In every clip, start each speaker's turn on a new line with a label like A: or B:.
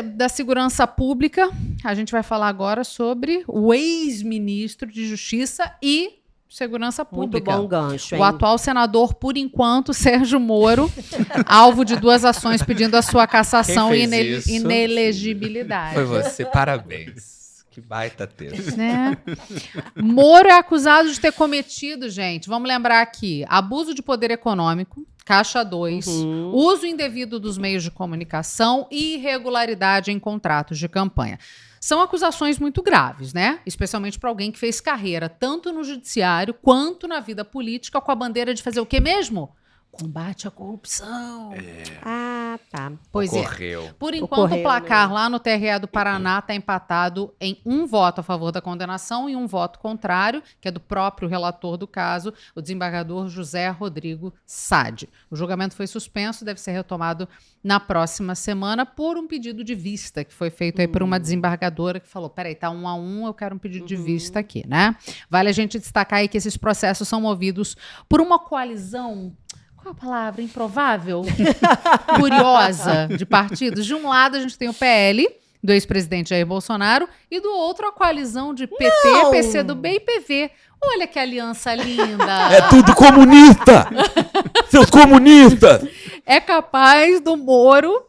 A: Da segurança pública, a gente vai falar agora sobre o ex-ministro de Justiça e Segurança Pública.
B: Muito bom gancho, hein?
A: O atual senador, por enquanto, Sérgio Moro, alvo de 2 ações pedindo a sua cassação e inelegibilidade.
C: Foi você, parabéns. Que baita texto.
A: Né? Moro é acusado de ter cometido, gente, vamos lembrar aqui, abuso de poder econômico, Caixa 2, uso indevido dos meios de comunicação e irregularidade em contratos de campanha. São acusações muito graves, né? Especialmente para alguém que fez carreira tanto no judiciário quanto na vida política com a bandeira de fazer o quê mesmo? Combate à corrupção.
B: Ah, tá.
A: Pois
C: Ocorreu.
A: é. Por enquanto, o placar lá no TRE do Paraná está empatado em 1 voto a favor da condenação e 1 voto contrário, que é do próprio relator do caso, o desembargador José Rodrigo Sade. O julgamento foi suspenso, deve ser retomado na próxima semana por um pedido de vista que foi feito aí por uma desembargadora que falou, peraí, tá 1 a 1, eu quero um pedido de vista aqui, né? Vale a gente destacar aí que esses processos são movidos por uma coalizão, qual a palavra? Improvável? Curiosa de partidos. De um lado a gente tem o PL, do ex-presidente Jair Bolsonaro, e do outro a coalizão de PT, PCdoB e PV. Olha que aliança linda!
C: É tudo comunista! Seus comunistas!
A: É capaz do Moro,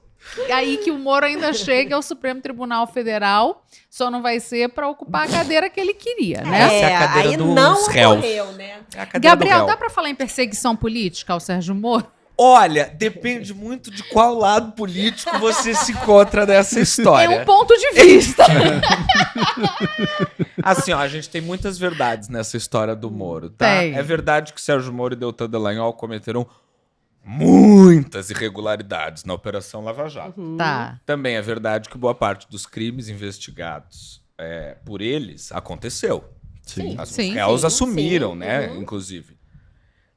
A: aí que o Moro ainda chegue ao Supremo Tribunal Federal, só não vai ser para ocupar a cadeira que ele queria, né?
C: Essa é a cadeira
B: aí
C: dos
B: não
C: réus.
B: ocorreu, né?
C: É a cadeira do
A: Gabriel,
C: réu.
A: dá para falar em perseguição política ao Sérgio Moro?
C: Olha, depende muito de qual lado político você se encontra nessa história.
A: É um ponto de vista.
C: Assim, ó, a gente tem muitas verdades nessa história do Moro, tá?
A: Tem.
C: É verdade que Sérgio Moro e Deltan Dallagnol cometeram muitas irregularidades na Operação Lava Jato.
A: Tá.
C: Também é verdade que boa parte dos crimes investigados por eles aconteceu.
B: Sim.
C: Os
A: Sim,
C: réus
B: sim,
C: assumiram,
B: sim,
C: né? Inclusive.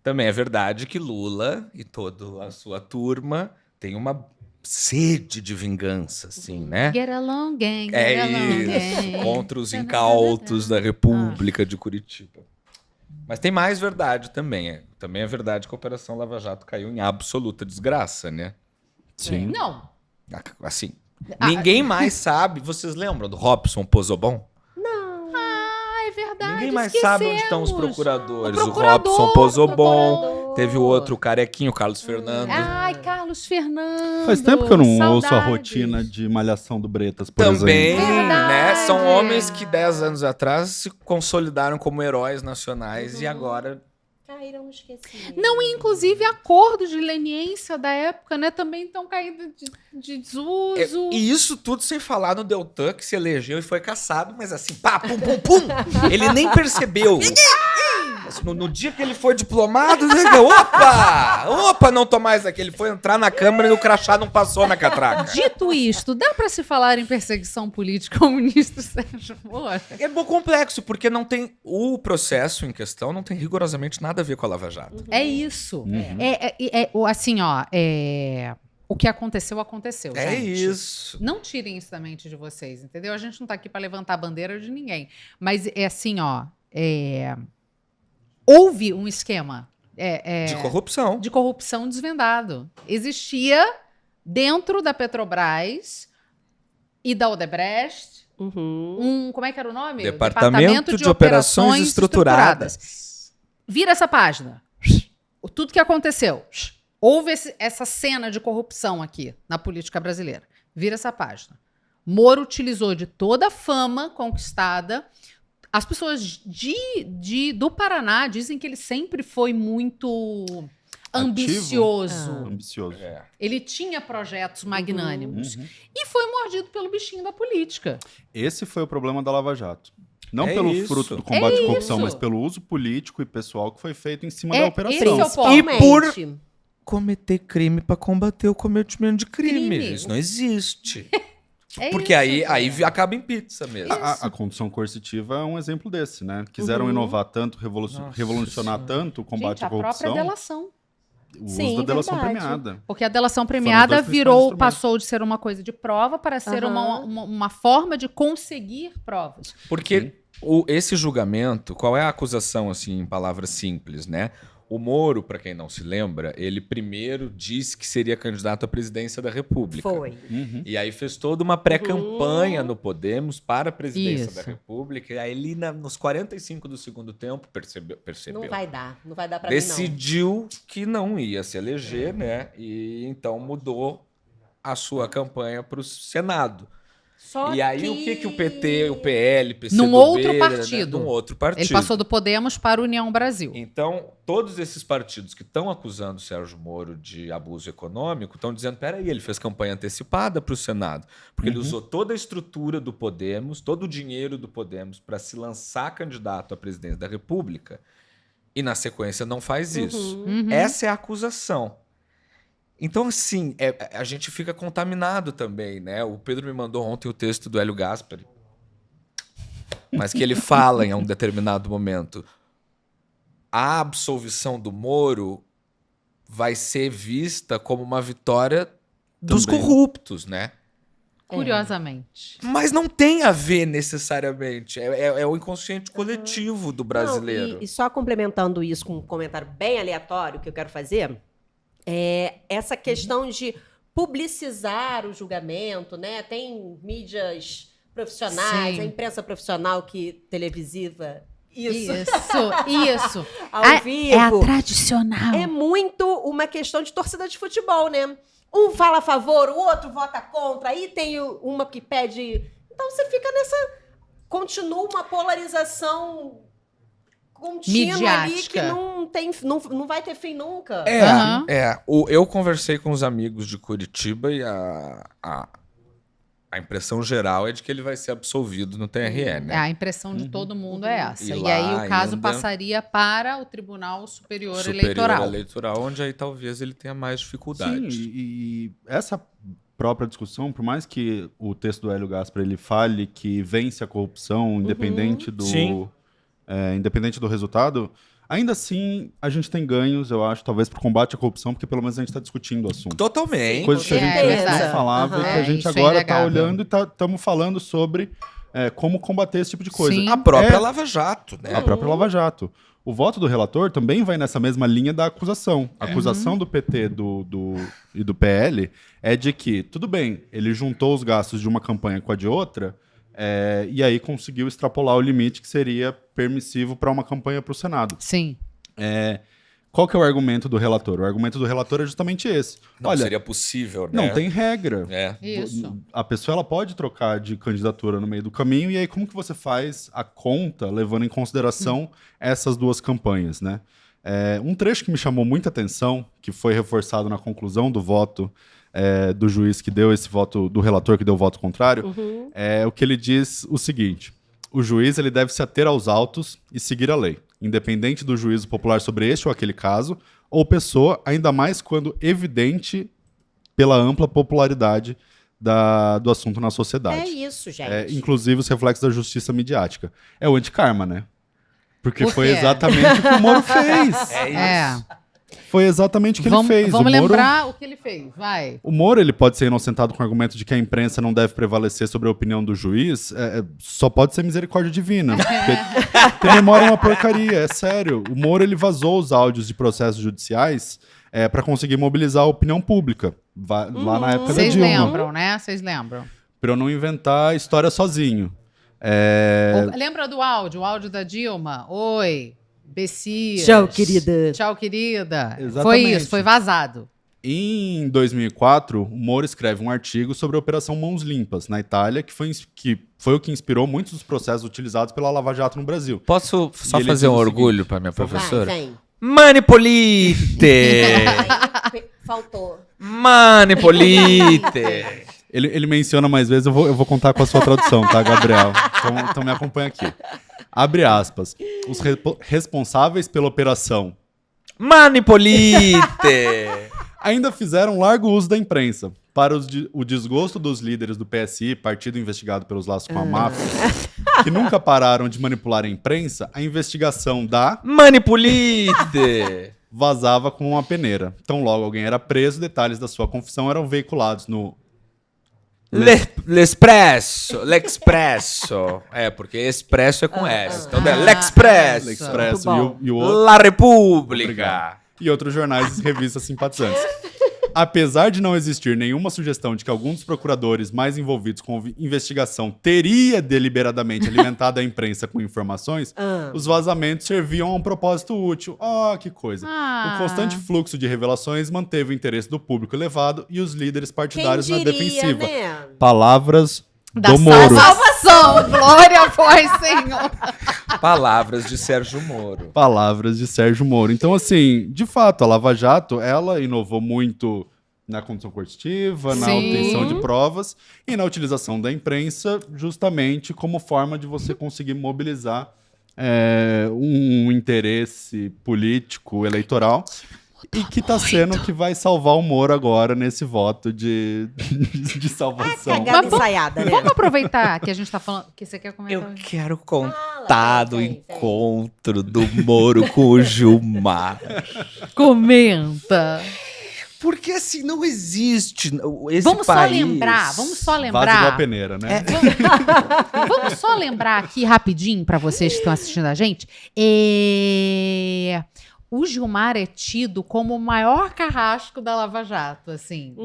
C: Também é verdade que Lula e toda a sua turma têm uma sede de vingança, assim, né?
A: Get along, gang. Get
C: É
A: along,
C: isso,
A: gang.
C: contra os incautos da República de Curitiba. Mas tem mais verdade também. Também é verdade que a Operação Lava Jato caiu em absoluta desgraça, né?
D: Sim.
A: Não.
C: Assim, ninguém mais sabe. Vocês lembram do Robson Pozobon?
A: Ah, é verdade.
C: Ninguém mais sabe onde estão os
A: esquecemos.
C: procuradores.
A: O
C: O
A: procurador,
C: Robson Pozobon.
A: procurador.
C: Teve o outro carequinho, Carlos Fernando.
A: Ai, Carlos Fernando.
D: Faz tempo que eu não ouço a
A: Saudades.
D: rotina de Malhação do Bretas, por
C: Também,
D: exemplo.
A: Verdade.
C: né? São homens que 10 anos atrás se consolidaram como heróis nacionais e agora...
B: Caíram esquecidos.
A: Não, e inclusive acordos de leniência da época, né? Também estão caindo de desuso.
C: E isso tudo sem falar no Deltan, que se elegeu e foi caçado, mas assim, pá, pum, pum, pum. Ele nem percebeu. No dia que ele foi diplomado, ele deu, opa, não tô mais aqui. Ele foi entrar na Câmara e o crachá não passou na catraca.
A: Dito isto, dá pra se falar em perseguição política ao ministro Sérgio Moro?
C: É bom complexo, porque não tem... O processo em questão não tem rigorosamente nada a ver com a Lava Jato.
A: É isso. Assim, ó, o que aconteceu, aconteceu,
C: É
A: gente.
C: isso.
A: Não tirem isso da mente de vocês, entendeu? A gente não tá aqui pra levantar a bandeira de ninguém. Mas é assim, ó, houve um esquema
C: De
A: de corrupção desvendado. Existia dentro da Petrobras e da Odebrecht como é que era o nome?
C: Departamento de Operações Estruturadas.
A: Vira essa página. Tudo que aconteceu. Houve essa cena de corrupção aqui na política brasileira. Vira essa página. Moro utilizou de toda a fama conquistada. As pessoas do Paraná dizem que ele sempre foi muito ambicioso.
D: Ambicioso.
A: Ele tinha projetos magnânimos. E foi mordido pelo bichinho da política.
D: Esse foi o problema da Lava Jato. Não
C: É
D: pelo
C: isso.
D: fruto do combate à corrupção,
A: isso.
D: mas pelo uso político e pessoal que foi feito em cima
A: É,
D: da
A: esse é
D: operação.
A: o ponto.
C: E por
B: Principalmente.
C: cometer crime para combater o cometimento de crime.
A: Crime.
C: Isso não existe.
A: É
C: Porque
A: isso,
C: aí
A: gente.
C: acaba em pizza mesmo.
D: A condução coercitiva é um exemplo desse, né? Quiseram inovar tanto, revolucionar tanto o combate
A: Gente,
D: à
A: a própria
D: corrupção,
A: delação.
D: o uso
B: Sim,
D: da delação
B: verdade.
D: premiada.
A: Porque a delação
D: Foram
A: premiada
D: os dois principais instrumentos.
A: passou de ser uma coisa de prova para ser uma forma de conseguir provas.
C: Porque esse julgamento, qual é a acusação, assim, em palavras simples, né? O Moro, para quem não se lembra, ele primeiro disse que seria candidato à presidência da República.
B: Foi.
D: Uhum.
C: E aí fez toda uma pré-campanha no Podemos para a presidência
A: Isso.
C: da República. E aí ele, nos 45 do segundo tempo, percebeu.
B: Não vai dar pra mim,
C: Decidiu que não ia se eleger, né? E então mudou a sua campanha para o Senado.
B: não. Só
C: E aí o que o PT, o PL, PCdoB...
A: Num outro partido.
C: Num outro partido.
A: Ele passou do Podemos para a União Brasil.
C: Então, todos esses partidos que estão acusando o Sérgio Moro de abuso econômico estão dizendo, peraí, ele fez campanha antecipada para o Senado, porque ele usou toda a estrutura do Podemos, todo o dinheiro do Podemos para se lançar candidato à presidência da República e, na sequência, não faz isso.
A: Uhum.
C: Essa é a acusação. Então, assim, a gente fica contaminado também, né? O Pedro me mandou ontem o texto do Hélio Gaspari, mas que ele fala em um determinado momento. A absolvição do Moro vai ser vista como uma vitória dos
D: Também.
C: corruptos, né?
A: Curiosamente.
C: Mas não tem a ver necessariamente. É o inconsciente coletivo do brasileiro.
B: Não, e só complementando isso com um comentário bem aleatório que eu quero fazer, essa questão de publicizar o julgamento, né? Tem mídias profissionais,
A: Sim.
B: a imprensa profissional televisiva, isso,
A: Isso.
B: ao vivo.
A: É a tradicional.
B: É muito uma questão de torcida de futebol, né? Um fala a favor, o outro vota contra, aí tem uma que pede... Então você fica nessa... Continua uma polarização contínua ali que
A: Midiática.
B: não vai ter fim nunca.
A: Aham.
C: Eu conversei com os amigos de Curitiba e a impressão geral é de que ele vai ser absolvido no TRE, né?
A: A impressão de todo mundo é essa.
C: E
A: E,
C: lá
A: aí o caso
C: ainda-
A: passaria para o Tribunal Superior Eleitoral.
C: Eleitoral, onde aí talvez ele tenha mais dificuldade.
D: Sim, e essa própria discussão, por mais que o texto do Hélio Gaspar ele fale que vence a corrupção independente
C: Sim.
D: independente do resultado, ainda assim a gente tem ganhos, eu acho, talvez pro combate à corrupção, porque pelo menos a gente está discutindo o assunto.
C: Totalmente.
D: Coisas que a gente
A: certeza.
D: não falava e que a
A: Aham.
D: gente
A: Isso é
D: agora está
A: inegável.
D: olhando e estamos falando sobre como combater esse tipo de coisa.
A: Sim.
C: A própria
D: É.
C: Lava Jato, né?
D: A própria Lava Jato. O voto do relator também vai nessa mesma linha da acusação. A acusação do PT e do PL é de que, tudo bem, ele juntou os gastos de uma campanha com a de outra, e aí conseguiu extrapolar o limite que seria permissivo para uma campanha para o Senado.
A: Sim.
D: Qual que é o argumento do relator? O argumento do relator é justamente esse.
C: Não
D: Olha,
C: seria possível, né?
D: não tem regra.
A: Isso.
D: A pessoa ela pode trocar de candidatura no meio do caminho, e aí como que você faz a conta levando em consideração essas duas campanhas, né? Um trecho que me chamou muita atenção, que foi reforçado na conclusão do voto do juiz que deu esse voto, do relator que deu o voto contrário, é o que ele diz o seguinte: o juiz ele deve se ater aos autos e seguir a lei, independente do juízo popular sobre este ou aquele caso, ou pessoa, ainda mais quando evidente pela ampla popularidade do assunto na
B: É
D: sociedade.
B: isso, gente.
D: Inclusive os reflexos da justiça midiática. É o antikarma, né? Porque
A: Por
D: foi
A: quê?
D: exatamente o que o Moro fez.
A: É.
D: Foi exatamente o que ele fez.
A: Vamos
D: o Moro,
A: lembrar o que ele fez. Vai.
D: O Moro ele pode ser inocentado com o argumento de que a imprensa não deve prevalecer sobre a opinião do juiz. Só pode ser misericórdia divina. Porque ter memória é uma porcaria, é sério. O Moro ele vazou os áudios de processos judiciais para conseguir mobilizar a opinião pública. Lá na época da
A: Vocês
D: Dilma.
A: lembram, né? Vocês lembram.
D: Pra eu não inventar história sozinho.
A: Lembra do áudio? O áudio da Dilma? Oi, Bessias.
B: Tchau, querida.
A: Tchau, querida. Foi
D: Exatamente.
A: isso, foi vazado.
D: Em 2004, o Moro escreve um artigo sobre a Operação Mãos Limpas, na Itália, que foi o que inspirou muitos dos processos utilizados pela Lava Jato no Brasil.
C: Posso só
D: E ele
C: fazer um
D: diz o
C: orgulho
D: seguinte,
C: para minha
B: Vai,
C: professora?
B: vem.
C: Manipolite!
B: Faltou.
C: Manipolite!
D: Ele menciona mais vezes, eu vou contar com a sua tradução, tá, Gabriel? Então me acompanha aqui. Abre aspas. Os responsáveis pela operação
C: Manipolite!
D: ainda fizeram largo uso da imprensa. Para o desgosto dos líderes do PSI, partido investigado pelos laços com a máfia, que nunca pararam de manipular a imprensa, a investigação
C: Manipolite!
D: vazava como uma peneira. Então, logo alguém era preso, detalhes da sua confissão eram veiculados no
C: L'Expresso. Porque expresso é com S. Então, L'Expresso.
D: L'Expresso e o outro.
C: La Repubblica.
D: E outros jornais e revistas simpatizantes. Apesar de não existir nenhuma sugestão de que algum dos procuradores mais envolvidos com a investigação teria deliberadamente alimentado a imprensa com informações, os vazamentos serviam a um propósito útil. Que coisa. O constante fluxo de revelações manteve o interesse do público elevado e os líderes partidários na defensiva.
B: Né?
D: Palavras
A: Da
D: do Moro.
A: salvação, glória a vós, Senhor.
C: Palavras de Sérgio Moro.
D: Palavras de Sérgio Moro. Então, assim, de fato, a Lava Jato, ela inovou muito na condução coercitiva, na obtenção de provas e na utilização da imprensa, justamente como forma de você conseguir mobilizar um interesse político, eleitoral, e que está sendo que vai salvar o Moro agora nesse voto de salvação.
B: Cagada ensaiada, né?
A: Vamos aproveitar que a gente tá falando... que você quer comentar?
C: Eu quero contar do encontro do Moro com o Gilmar.
A: Comenta.
C: Porque assim, não existe esse
A: Vamos
C: país...
A: Vamos só
D: Vaza igual a
A: lembrar.
D: peneira, né?
A: Vamos só lembrar aqui rapidinho para vocês que estão assistindo a gente. O Gilmar é tido como o maior carrasco da Lava Jato, assim.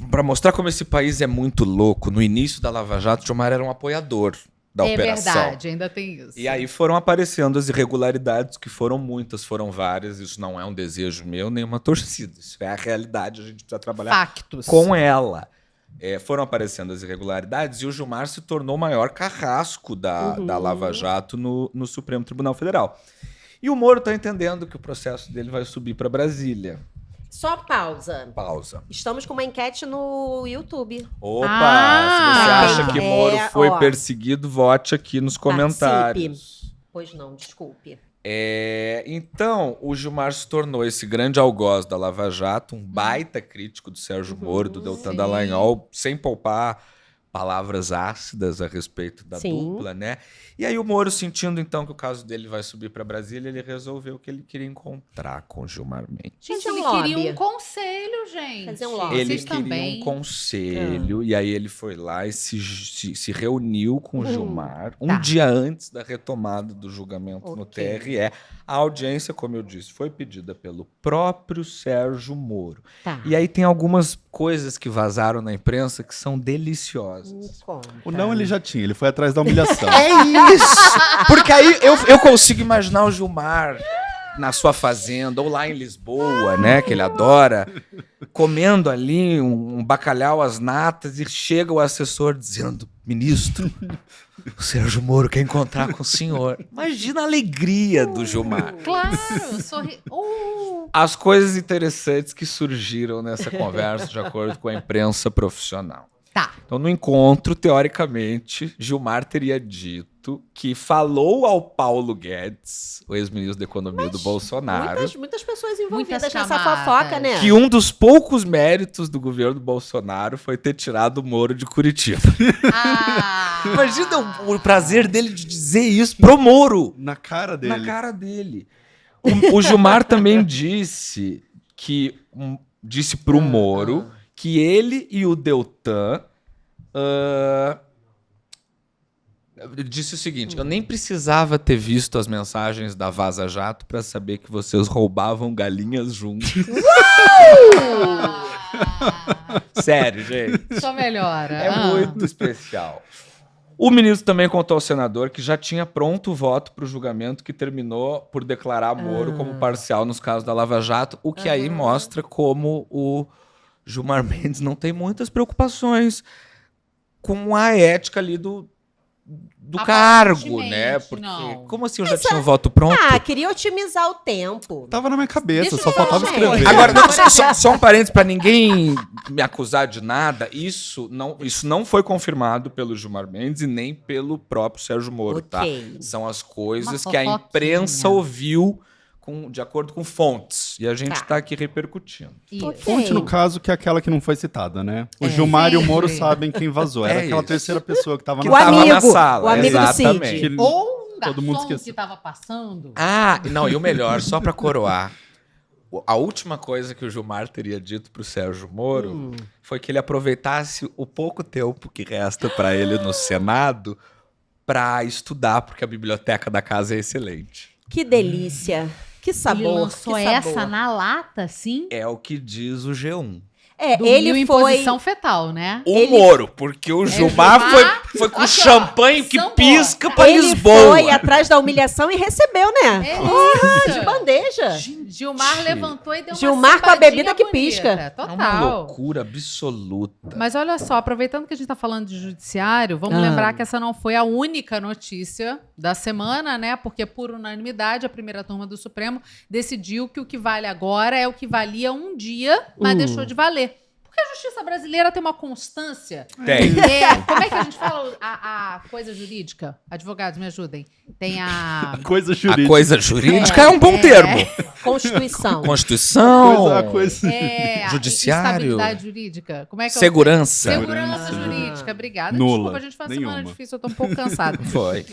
C: Para mostrar como esse país é muito louco, no início da Lava Jato, o Gilmar era um apoiador da operação.
A: É verdade, ainda tem isso.
C: E aí foram aparecendo as irregularidades, que foram muitas, foram várias. Isso não é um desejo meu, nem uma torcida. Isso é a realidade, a gente precisa trabalhar
A: Factos.
C: com ela. Foram aparecendo as irregularidades e o Gilmar se tornou o maior carrasco da Lava Jato no Supremo Tribunal Federal. E o Moro está entendendo que o processo dele vai subir para Brasília.
B: Só pausa.
C: Pausa.
B: Estamos com uma enquete no YouTube.
C: Opa!
A: Ah!
C: Se você acha que Moro foi
B: ó.
C: perseguido, vote aqui nos comentários.
B: Pois não, desculpe.
C: Então, o Gilmar se tornou esse grande algoz da Lava Jato, um baita crítico do Sérgio Moro, do Deltan Dallagnol, sem poupar palavras ácidas a respeito da dupla, né? E aí o Moro, sentindo então que o caso dele vai subir para Brasília, ele resolveu que ele queria encontrar com o Gilmar Mendes.
A: Gente,
B: Fazer um
A: ele queria
B: lobby.
A: um conselho, gente.
B: Fazer um lobby.
C: Ele
A: Vocês
C: queria
A: também.
C: um conselho, e aí ele foi lá e se reuniu com o Gilmar um dia antes da retomada do julgamento no TRE. A audiência, como eu disse, foi pedida pelo próprio Sérgio Moro.
B: Tá.
C: E aí tem algumas coisas que vazaram na imprensa que são deliciosas.
D: O não ele já tinha, ele foi atrás da humilhação.
C: É isso! Porque aí eu consigo imaginar o Gilmar na sua fazenda, ou lá em Lisboa, né, que ele adora, comendo ali um bacalhau às natas e chega o assessor dizendo: ministro, o Sérgio Moro quer encontrar com o senhor. Imagina a alegria do Gilmar.
A: Claro,
C: As coisas interessantes que surgiram nessa conversa, de acordo com a imprensa profissional.
A: Tá.
C: Então, no encontro, teoricamente, Gilmar teria dito que falou ao Paulo Guedes, o ex-ministro da Economia do Bolsonaro,
B: Muitas pessoas envolvidas
A: Muitas
B: nessa
A: camadas.
B: fofoca, né?
C: que um dos poucos méritos do governo Bolsonaro foi ter tirado o Moro de Curitiba. Imagina o prazer dele de dizer isso pro Moro.
D: Na cara dele.
C: Na cara dele. O Gilmar também disse pro Moro que ele e o Deltan disse o seguinte: eu nem precisava ter visto as mensagens da Vaza Jato para saber que vocês roubavam galinhas juntos. Sério, gente.
A: Só melhora.
C: É muito especial. O ministro também contou ao senador que já tinha pronto o voto para o julgamento, que terminou por declarar Moro como parcial nos casos da Lava Jato, o que aí mostra como o Gilmar Mendes não tem muitas preocupações com a ética ali do cargo, né?
A: Aparentemente,
C: Porque,
A: não.
C: como assim eu já tinha o voto pronto?
B: Queria otimizar o tempo.
D: Tava na minha cabeça,
B: Deixa
D: só
B: eu falar,
D: faltava
B: gente.
D: escrever.
C: Agora, só um parênteses para ninguém me acusar de nada. Isso não foi confirmado pelo Gilmar Mendes e nem pelo próprio Sérgio Moro, tá? São as coisas
A: Uma
C: que a
A: fofoquinha.
C: imprensa ouviu de acordo com fontes. E a gente tá aqui repercutindo.
A: Isso.
D: Fonte, no caso, que é aquela que não foi citada, né? O Gilmar e o Moro
A: Sempre.
D: sabem quem vazou. Era
C: É
D: aquela
C: isso.
D: terceira pessoa que tava
C: Que
B: O
D: na
C: tava
B: amigo,
C: na sala.
B: o amigo do
C: exatamente.
B: Cid.
A: Ou um
D: Todo mundo
A: garçom
D: esqueceu.
A: que tava passando.
C: Não, e o melhor, só pra coroar. A última coisa que o Gilmar teria dito pro Sérgio Moro foi que ele aproveitasse o pouco tempo que resta para ele no Senado para estudar, porque a biblioteca da casa é excelente.
B: Que delícia. Que sabor.
A: Ele lançou
B: que sabor.
A: essa na lata, sim.
C: É o que diz o G1.
A: Dormiu
B: Ele
A: em
B: foi...
A: posição fetal, né?
C: O Moro, porque o Gilmar foi com
A: Aqui, ó,
C: champanhe que
A: sambou.
C: pisca pra
B: Ele
C: Lisboa.
B: foi atrás da humilhação e recebeu, né?
A: É isso.
B: De bandeja.
A: Gilmar levantou e deu
B: Gilmar
A: uma
B: com a
A: sambadinha
B: bebida que
A: bonita.
B: pisca.
C: É uma
A: Total.
C: loucura absoluta.
A: Mas olha só, aproveitando que a gente está falando de judiciário, vamos lembrar que essa não foi a única notícia da semana, né? Porque, por unanimidade, a primeira turma do Supremo decidiu que o que vale agora é o que valia um dia, mas deixou de valer. Porque a justiça brasileira tem uma constância.
C: Tem.
A: Como é que a gente fala a coisa jurídica? Advogados, me ajudem. Tem a...
D: Coisa
C: A
D: jurídica.
C: coisa jurídica é um bom termo.
B: Constituição.
C: Constituição,
D: A coisa...
C: Judiciário.
A: Estabilidade jurídica. Como é que
C: segurança.
A: Segurança jurídica, obrigada.
D: Nula.
A: Desculpa, a gente faz semana
D: Nenhuma.
A: difícil, eu tô um pouco cansada.
C: Foi.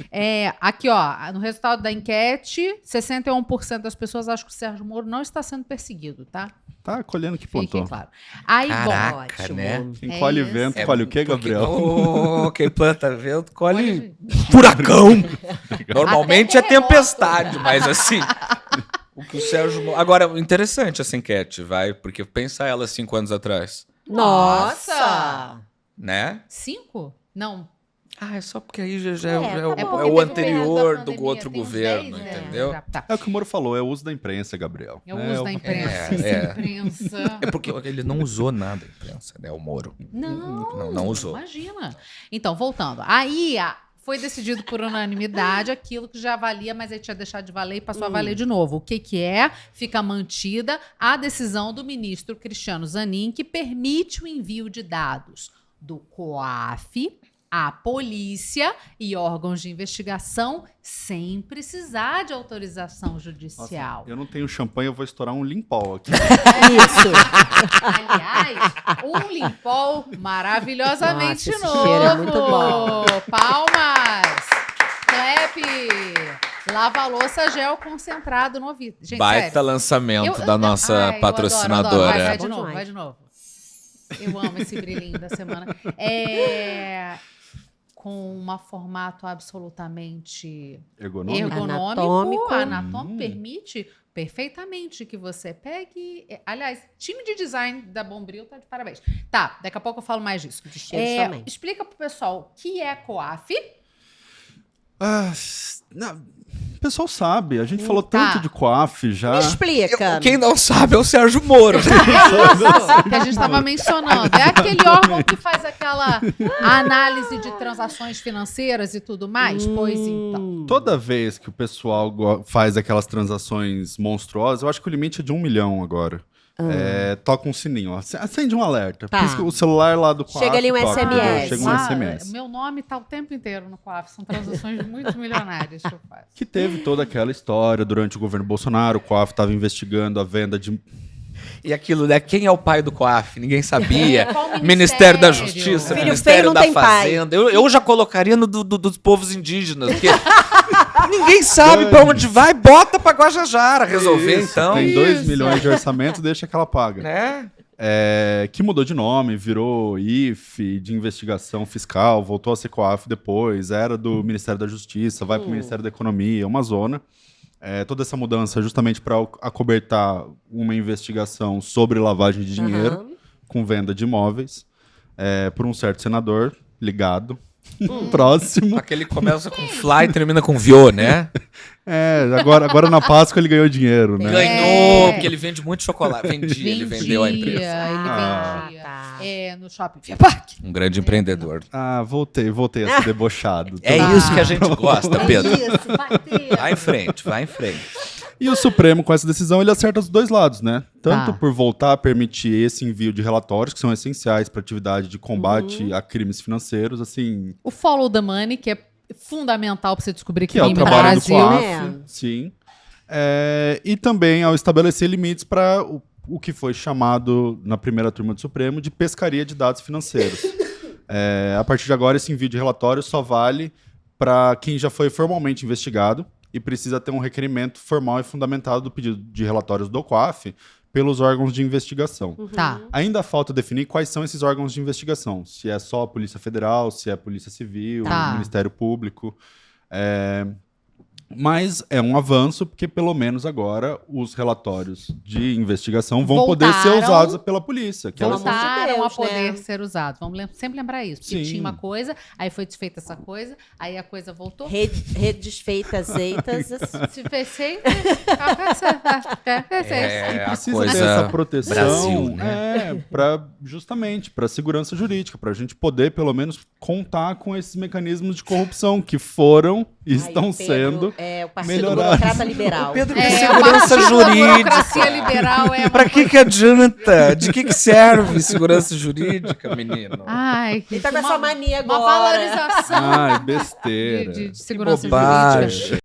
A: Aqui, ó, no resultado da enquete, 61% das pessoas acham que o Sérgio Moro não está sendo perseguido, tá?
D: Tá colhendo que
A: Fiquem
D: plantou.
A: claro. Aí,
C: Caraca,
B: ótimo.
C: né?
D: Quem
A: É
D: colhe
A: isso.
D: vento, colhe o quê, Gabriel?
C: Quem planta vento, colhe
A: Olha,
C: furacão. Normalmente é
A: Até terremoto.
C: tempestade, mas assim... O que o Sérgio... Agora, interessante essa enquete, vai? Porque pensa ela 5 anos atrás,
B: Nossa!
C: né?
A: 5? Não.
C: Ah, é só porque aí já
B: É,
C: é,
B: tá
C: o-
B: bom.
C: é
A: porque
C: o
A: teve
C: anterior
A: da
C: do
A: pandemia,
C: outro
A: tem uns
C: governo,
A: 10, né?
C: entendeu?
A: Tá.
D: É o que o Moro falou, é o uso da imprensa, Gabriel.
A: É o uso da imprensa. Imprensa.
C: É porque ele não usou nada a imprensa, né? O Moro. Não usou.
A: Imagina. Então, voltando. Aí foi decidido por unanimidade aquilo que já valia, mas aí tinha deixado de valer e passou a valer de novo. O que é? Fica mantida a decisão do ministro Cristiano Zanin, que permite o envio de dados do COAF à polícia e órgãos de investigação sem precisar de autorização judicial.
D: Eu não tenho champanhe, eu vou estourar um limpol aqui.
B: Isso.
A: Aliás, um limpol maravilhosamente
B: Nossa, esse
A: novo.
B: cheiro é muito bom.
A: Palmas! Clap! Lava-louça gel concentrado no ouvido. Gente,
C: Baita
A: sério.
C: lançamento
A: Eu-
C: da
A: eu
C: nossa
A: adoro.
C: patrocinadora.
A: Vai de
B: Bom
A: novo,
B: demais.
A: vai de novo. Eu amo esse brilhinho da semana. Com um formato absolutamente
D: Ergonômico.
A: ergonômico,
B: Anatômico.
A: anatômico, permite perfeitamente que você pegue. Aliás, time de design da Bombril tá de parabéns. Tá, daqui a pouco eu falo mais disso.
B: De cheiros também.
A: Explica pro pessoal o que é COAF.
D: Ah, o pessoal sabe, a gente falou
A: Tá.
D: tanto de COAF já.
B: Me explica.
C: Quem não sabe é o Sérgio Moro.
A: Que a gente estava mencionando. É aquele órgão que faz aquela análise de transações financeiras e tudo mais? Pois então.
D: Toda vez que o pessoal faz aquelas transações monstruosas, eu acho que o limite é de 1 milhão agora. Toca um sininho, ó. Acende um alerta.
B: Tá.
D: Pisca o celular lá do COAF.
B: Chega ali um
D: toca,
B: SMS.
D: Chega um SMS.
A: Meu nome tá o tempo inteiro no COAF. São transações muito milionárias que eu faço.
D: Que teve toda aquela história durante o governo Bolsonaro. O COAF estava investigando a venda de.
C: E aquilo, né? Quem é o pai do COAF? Ninguém sabia.
A: Qual
C: Ministério
A: ministério?
C: da Justiça,
B: Filho
C: Ministério
B: feio não
C: da
B: tem pai.
C: Fazenda. Eu já colocaria no dos povos indígenas, porque ninguém sabe pra onde vai, bota pra Guajajara resolver,
D: Isso,
C: então.
D: Tem 2 milhões de orçamento, deixa que ela paga.
C: Né?
D: Que mudou de nome, virou IFE, de investigação fiscal, voltou a ser COAF depois, era do Ministério da Justiça, vai para o Ministério da Economia, uma zona. Toda essa mudança justamente para acobertar uma investigação sobre lavagem de dinheiro
B: Aham.
D: com venda de imóveis por um certo senador ligado. Próximo.
C: Aquele que começa com fly e termina com viô, né?
D: Agora na Páscoa ele ganhou dinheiro, né?
C: Ganhou, porque ele vende muito chocolate. Ele vendeu a empresa.
A: Ele
B: Ah,
A: vendia.
B: tá.
A: No shopping Via Parque.
C: Um grande empreendedor.
D: Voltei a ser debochado.
C: É
A: Tá.
C: isso que a gente gosta, Pedro.
A: Isso, vai ter.
C: Vai em frente, vai em frente.
D: E o Supremo, com essa decisão, ele acerta os dois lados, né? Tanto
A: Tá.
D: por voltar a permitir esse envio de relatórios, que são essenciais para a atividade de combate a crimes financeiros, assim,
A: O follow the money, que é fundamental para você descobrir
D: que é o
A: crime no
D: trabalho do
A: Brasil.
D: COAF,
B: É.
D: sim. E também ao estabelecer limites para o que foi chamado, na primeira turma do Supremo, de pescaria de dados financeiros. A partir de agora, esse envio de relatório só vale para quem já foi formalmente investigado e precisa ter um requerimento formal e fundamentado do pedido de relatórios do COAF pelos órgãos de investigação.
A: Tá.
D: Ainda falta definir quais são esses órgãos de investigação. Se é só a Polícia Federal, se é a Polícia Civil,
A: Tá.
D: o Ministério Público. Mas é um avanço, porque pelo menos agora os relatórios de investigação vão poder ser
A: Voltaram.
D: usados pela polícia. Que
B: Pelo
D: elas-
B: amor de
A: Voltaram a
B: Deus,
A: poder
B: né?
A: ser usados. Vamos sempre lembrar isso. Porque
D: Sim.
A: tinha uma coisa, aí foi desfeita essa coisa, aí a coisa voltou.
B: Redes feitas, eitas.
A: Se fez sempre.
C: É, a
D: Precisa
C: coisa
D: ter essa proteção,
C: Brasil, né?
D: justamente para segurança jurídica, para a gente poder pelo menos contar com esses mecanismos de corrupção que foram e estão
B: Aí o Pedro
D: sendo.
B: É o Partido
D: melhorados.
B: Burocrata Liberal.
C: Pedro, que
A: É,
C: segurança
A: a burocracia
C: jurídica.
A: liberal é uma
C: Pra que adianta? De que serve segurança jurídica, menino?
A: Ai,
B: Ele tá com
A: uma-
B: essa mania
A: Uma
B: agora.
A: valorização
D: Ai,
A: de,
D: besteira.
A: de segurança
C: bobagem.
A: jurídica.